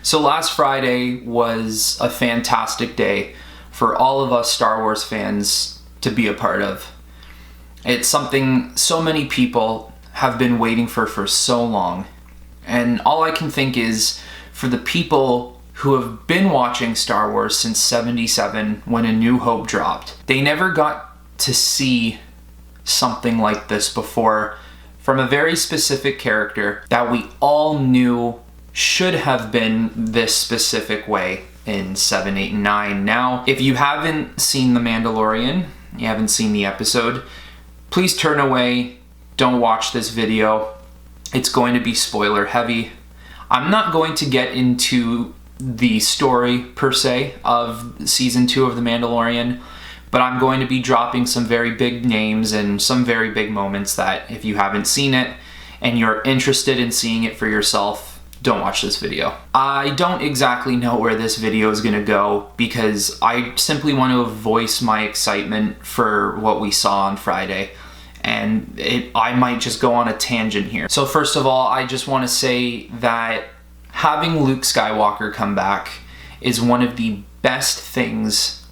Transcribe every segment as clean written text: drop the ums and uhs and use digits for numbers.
So last Friday was a fantastic day for all of us Star Wars fans to be a part of. It's something so many people have been waiting for so long. And all I can think is, for the people who have been watching Star Wars since '77 when A New Hope dropped, they never got to see something like this before from a very specific character that we all knew should have been this specific way in 7, 8, and 9. Now, if you haven't seen The Mandalorian, you haven't seen the episode, please turn away, don't watch this video. It's going to be spoiler heavy. I'm not going to get into the story per se of season 2 of The Mandalorian, but I'm going to be dropping some very big names and some very big moments that if you haven't seen it and you're interested in seeing it for yourself, don't watch this video. I don't exactly know where this video is going to go because I simply want to voice my excitement for what we saw on Friday. And I might just go on a tangent here. So first of all, I just want to say that having Luke Skywalker come back is one of the best things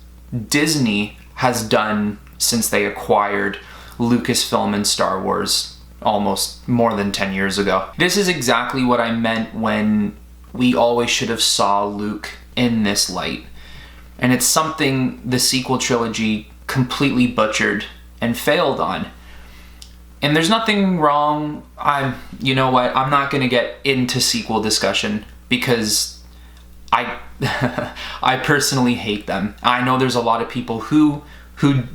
Disney has done since they acquired Lucasfilm and Star Wars almost more than 10 years ago. This is exactly what I meant when we always should have saw Luke in this light. And it's something the sequel trilogy completely butchered and failed on. And there's nothing wrong. You know what? I'm not going to get into sequel discussion because I I personally hate them. I know there's a lot of people who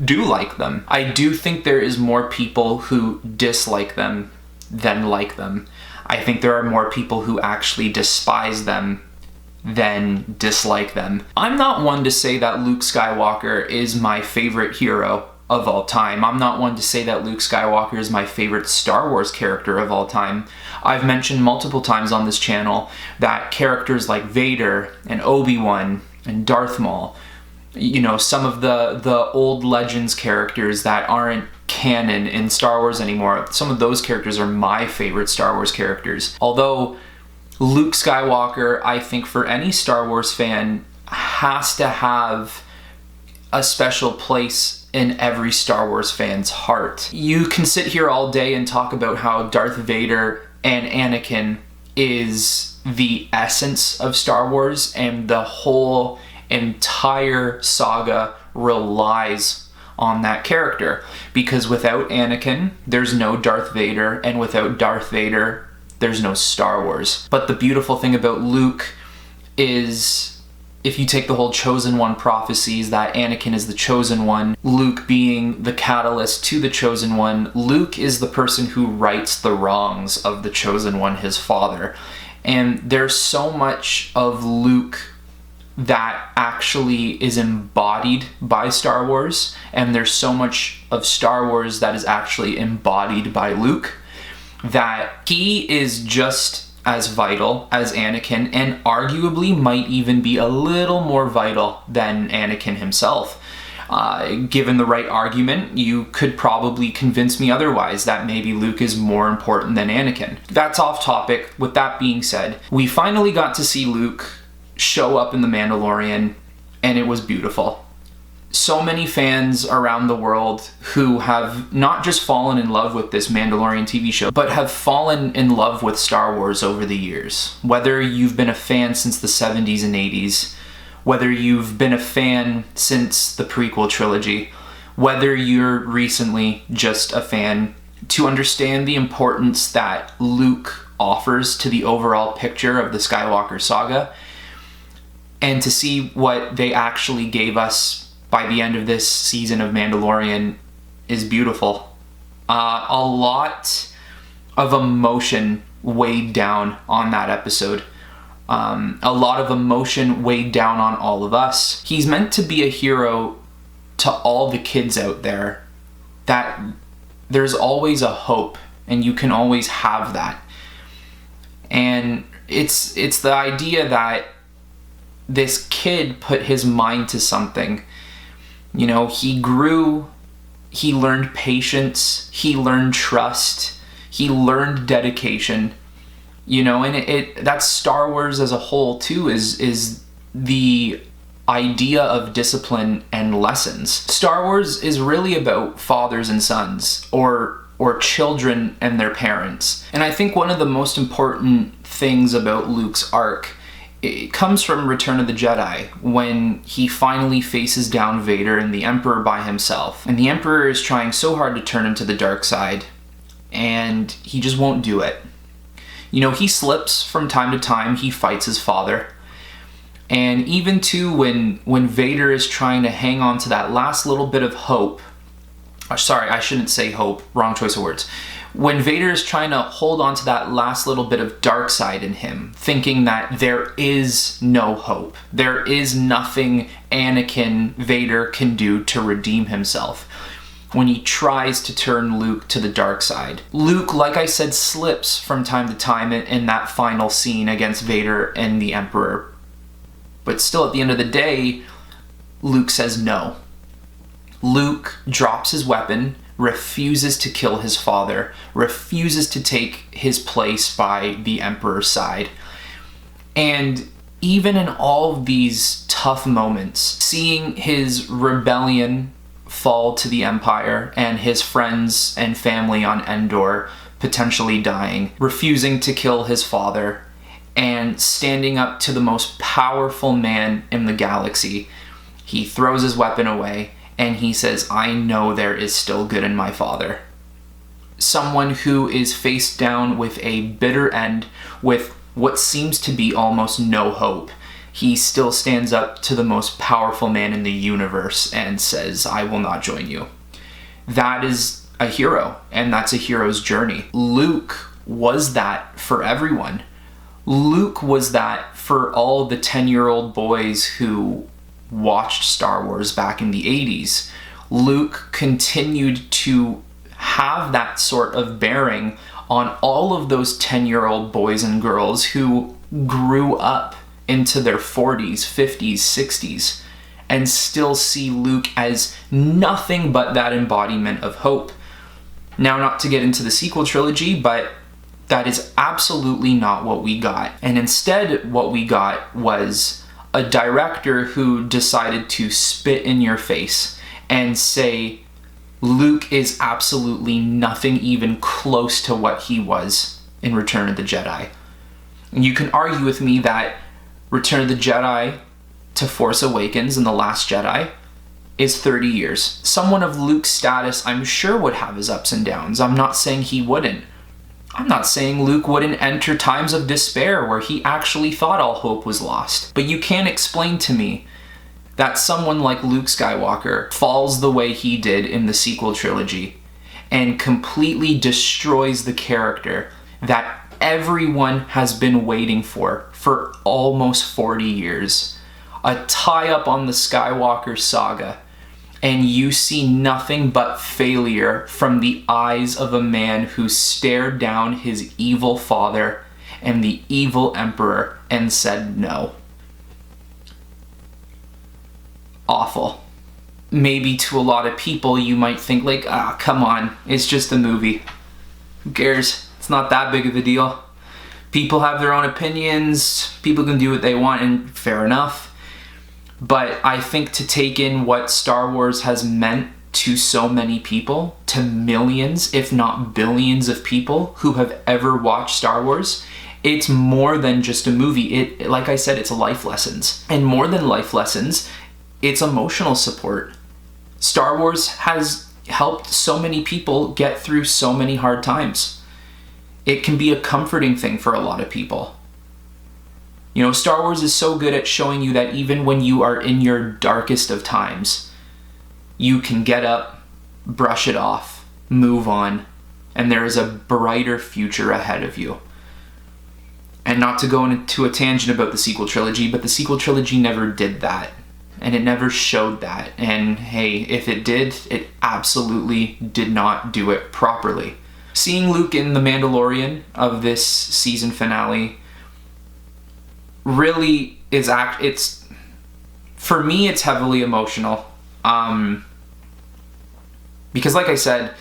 do like them. I do think there is more people who dislike them than like them. I think there are more people who actually despise them than dislike them. I'm not one to say that Luke Skywalker is my favorite hero of all time. I'm not one to say that Luke Skywalker is my favorite Star Wars character of all time. I've mentioned multiple times on this channel that characters like Vader and Obi-Wan and Darth Maul, you know, some of the old Legends characters that aren't canon in Star Wars anymore, some of those characters are my favorite Star Wars characters. Although Luke Skywalker, I think for any Star Wars fan, has to have a special place in every Star Wars fan's heart. You can sit here all day and talk about how Darth Vader and Anakin is the essence of Star Wars, and the whole entire saga relies on that character, because without Anakin there's no Darth Vader, and without Darth Vader there's no Star Wars. But the beautiful thing about Luke is, if you take the whole Chosen One prophecies, that Anakin is the Chosen One, Luke being the catalyst to the Chosen One, Luke is the person who rights the wrongs of the Chosen One, his father. And there's so much of Luke that actually is embodied by Star Wars, and there's so much of Star Wars that is actually embodied by Luke, that he is just as vital as Anakin, and arguably might even be a little more vital than Anakin himself. Given the right argument, you could probably convince me otherwise, that maybe Luke is more important than Anakin. That's off topic. With that being said, we finally got to see Luke show up in The Mandalorian, and it was beautiful. So many fans around the world who have not just fallen in love with this Mandalorian TV show, but have fallen in love with Star Wars over the years. Whether you've been a fan since the 70s and 80s, whether you've been a fan since the prequel trilogy, whether you're recently just a fan, to understand the importance that Luke offers to the overall picture of the Skywalker saga, and to see what they actually gave us by the end of this season of Mandalorian is beautiful. A lot of emotion weighed down on that episode. A lot of emotion weighed down on all of us. He's meant to be a hero to all the kids out there, that there's always a hope, and you can always have that. And it's the idea that this kid put his mind to something. You know, he grew, he learned patience, he learned trust, he learned dedication, You know, and that's Star Wars as a whole too, is the idea of discipline and lessons. Star Wars is really about fathers and sons, or children and their parents. And I think one of the most important things about Luke's arc, it comes from Return of the Jedi, when he finally faces down Vader and the Emperor by himself. And the Emperor is trying so hard to turn him to the dark side, and he just won't do it. You know, he slips from time to time, he fights his father. And even too, when Vader is trying to hang on to that last little bit of hope, sorry, I shouldn't say hope, wrong choice of words. When Vader is trying to hold on to that last little bit of dark side in him, thinking that there is no hope, there is nothing Anakin Vader can do to redeem himself, when he tries to turn Luke to the dark side. Luke, like I said, slips from time to time in that final scene against Vader and the Emperor. But still, at the end of the day, Luke says no. Luke drops his weapon, refuses to kill his father, refuses to take his place by the Emperor's side. And even in all of these tough moments, seeing his rebellion fall to the Empire and his friends and family on Endor potentially dying, refusing to kill his father, and standing up to the most powerful man in the galaxy, he throws his weapon away and he says, I know there is still good in my father. Someone who is faced down with a bitter end, with what seems to be almost no hope, he still stands up to the most powerful man in the universe and says, I will not join you. That is a hero, and that's a hero's journey. Luke was that for everyone. Luke was that for all the 10-year-old boys who watched Star Wars back in the 80s. Luke continued to have that sort of bearing on all of those 10-year-old boys and girls who grew up into their 40s, 50s, 60s, and still see Luke as nothing but that embodiment of hope. Now, not to get into the sequel trilogy, but that is absolutely not what we got. And instead, what we got was a director who decided to spit in your face and say, Luke is absolutely nothing even close to what he was in Return of the Jedi. And you can argue with me that Return of the Jedi to Force Awakens and The Last Jedi is 30 years. Someone of Luke's status, I'm sure, would have his ups and downs. I'm not saying he wouldn't. I'm not saying Luke wouldn't enter times of despair where he actually thought all hope was lost. But you can't explain to me that someone like Luke Skywalker falls the way he did in the sequel trilogy and completely destroys the character that everyone has been waiting for almost 40 years. A tie-up on the Skywalker saga, and you see nothing but failure from the eyes of a man who stared down his evil father and the evil emperor and said no. Awful. Maybe to a lot of people you might think like, come on, it's just a movie. Who cares? It's not that big of a deal. People have their own opinions, people can do what they want, and fair enough. But I think to take in what Star Wars has meant to so many people, to millions, if not billions of people who have ever watched Star Wars, it's more than just a movie. Like I said, it's life lessons. And more than life lessons, it's emotional support. Star Wars has helped so many people get through so many hard times. It can be a comforting thing for a lot of people. You know, Star Wars is so good at showing you that even when you are in your darkest of times, you can get up, brush it off, move on, and there is a brighter future ahead of you. And not to go into a tangent about the sequel trilogy, but the sequel trilogy never did that. And it never showed that. And hey, if it did, it absolutely did not do it properly. Seeing Luke in the Mandolorian of this season finale really is it's for me it's heavily emotional. Because like I said,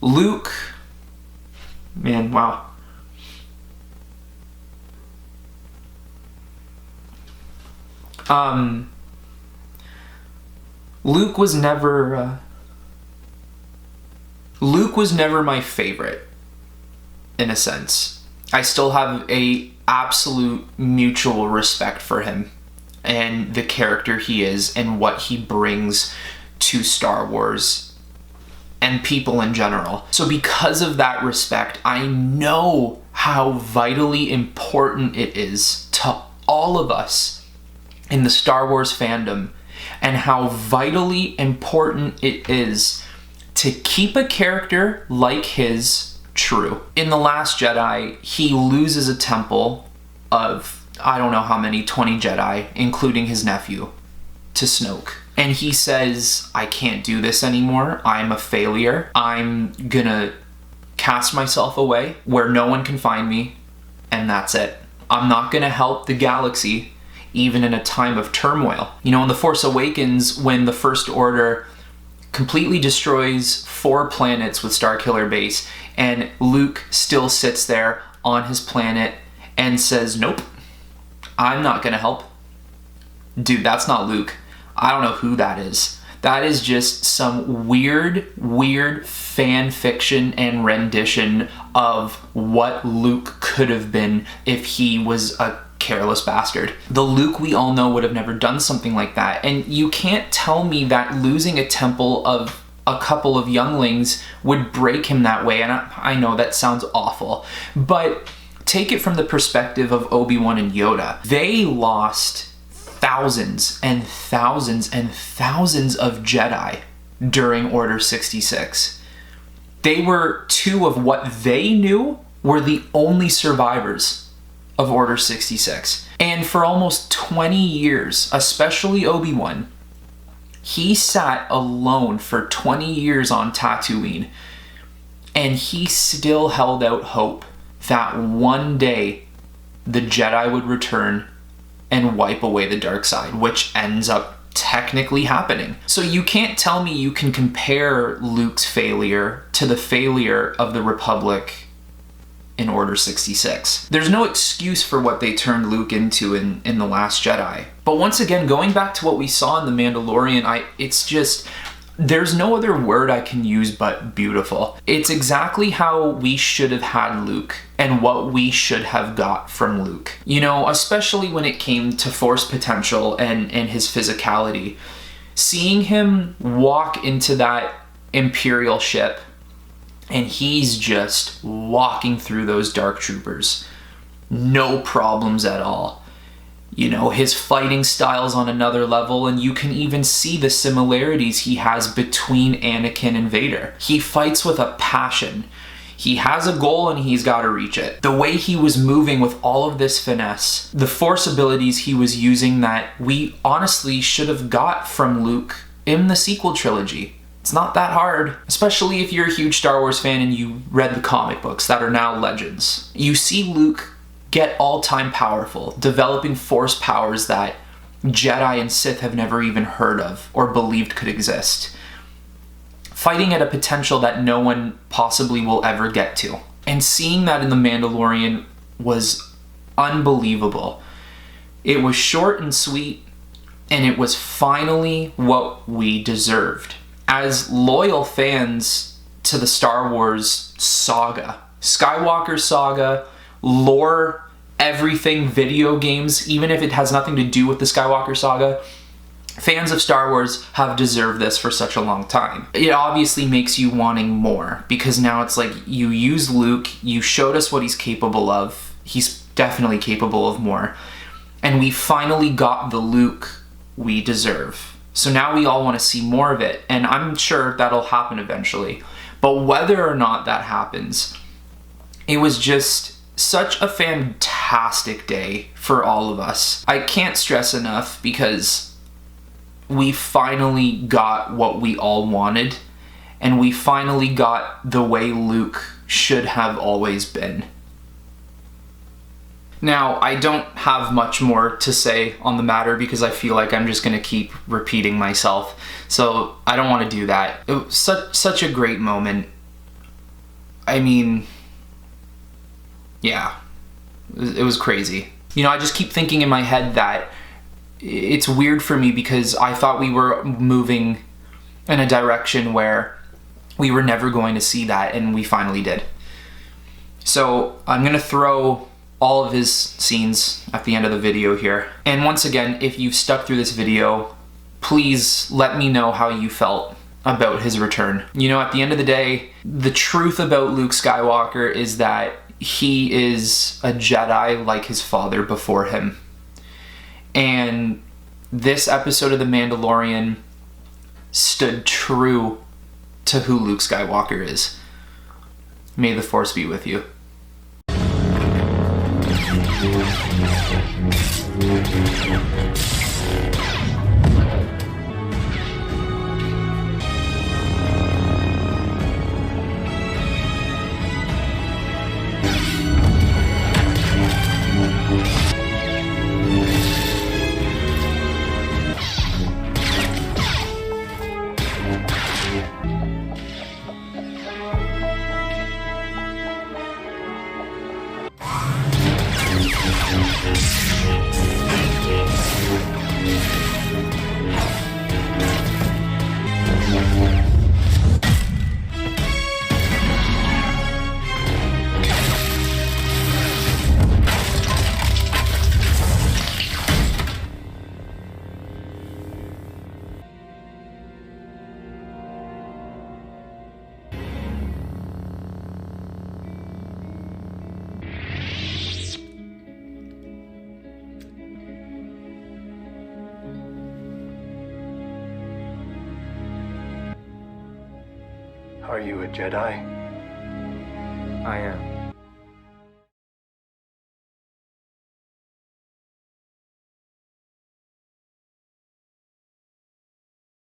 Luke, man, wow. Luke was never my favorite, in a sense. I still have a absolute mutual respect for him and the character he is and what he brings to Star Wars and people in general. So because of that respect, I know how vitally important it is to all of us in the Star Wars fandom, and how vitally important it is to keep a character like his true. In The Last Jedi, he loses a temple of, I don't know how many, 20 Jedi, including his nephew, to Snoke. And he says, I can't do this anymore. I'm a failure. I'm gonna cast myself away where no one can find me, and that's it. I'm not gonna help the galaxy, even in a time of turmoil. You know, in The Force Awakens, when the First Order completely destroys 4 planets with Starkiller Base, and Luke still sits there on his planet and says, nope, I'm not gonna help. Dude, that's not Luke. I don't know who that is. That is just some weird fan fiction and rendition of what Luke could have been if he was a careless bastard. The Luke we all know would have never done something like that. And you can't tell me that losing a temple of a couple of younglings would break him that way. And I know that sounds awful, but take it from the perspective of Obi-Wan and Yoda. They lost thousands and thousands and thousands of Jedi during Order 66. They were 2 of what they knew were the only survivors of Order 66. And for almost 20 years, especially Obi-Wan, he sat alone for 20 years on Tatooine, and he still held out hope that one day the Jedi would return and wipe away the dark side, which ends up technically happening. So you can't tell me you can compare Luke's failure to the failure of the Republic in Order 66. There's no excuse for what they turned Luke into in The Last Jedi. But once again, going back to what we saw in The Mandalorian, it's just, there's no other word I can use but beautiful. It's exactly how we should have had Luke and what we should have got from Luke. You know, especially when it came to Force potential and his physicality. Seeing him walk into that Imperial ship and he's just walking through those dark troopers. No problems at all. You know, his fighting style's on another level, and you can even see the similarities he has between Anakin and Vader. He fights with a passion. He has a goal and he's got to reach it. The way he was moving with all of this finesse, the Force abilities he was using that we honestly should have got from Luke in the sequel trilogy. It's not that hard, especially if you're a huge Star Wars fan and you read the comic books that are now legends. You see Luke get all-time powerful, developing Force powers that Jedi and Sith have never even heard of or believed could exist. Fighting at a potential that no one possibly will ever get to. And seeing that in The Mandalorian was unbelievable. It was short and sweet, and it was finally what we deserved. As loyal fans to the Star Wars saga, Skywalker saga, lore, everything, video games, even if it has nothing to do with the Skywalker saga, fans of Star Wars have deserved this for such a long time. It obviously makes you wanting more, because now it's like, you used Luke, you showed us what he's capable of, he's definitely capable of more, and we finally got the Luke we deserve. So now we all want to see more of it, and I'm sure that'll happen eventually. But whether or not that happens, it was just such a fantastic day for all of us. I can't stress enough, because we finally got what we all wanted, and we finally got the way Luke should have always been. Now, I don't have much more to say on the matter because I feel like I'm just going to keep repeating myself. So I don't want to do that. It was such a great moment. I mean, yeah, it was crazy. You know, I just keep thinking in my head that it's weird for me because I thought we were moving in a direction where we were never going to see that, and we finally did. So I'm gonna throw all of his scenes at the end of the video here. And once again, if you've stuck through this video, please let me know how you felt about his return. You know, at the end of the day, the truth about Luke Skywalker is that he is a Jedi like his father before him. And this episode of The Mandalorian stood true to who Luke Skywalker is. May the Force be with you. Are you a Jedi? I am.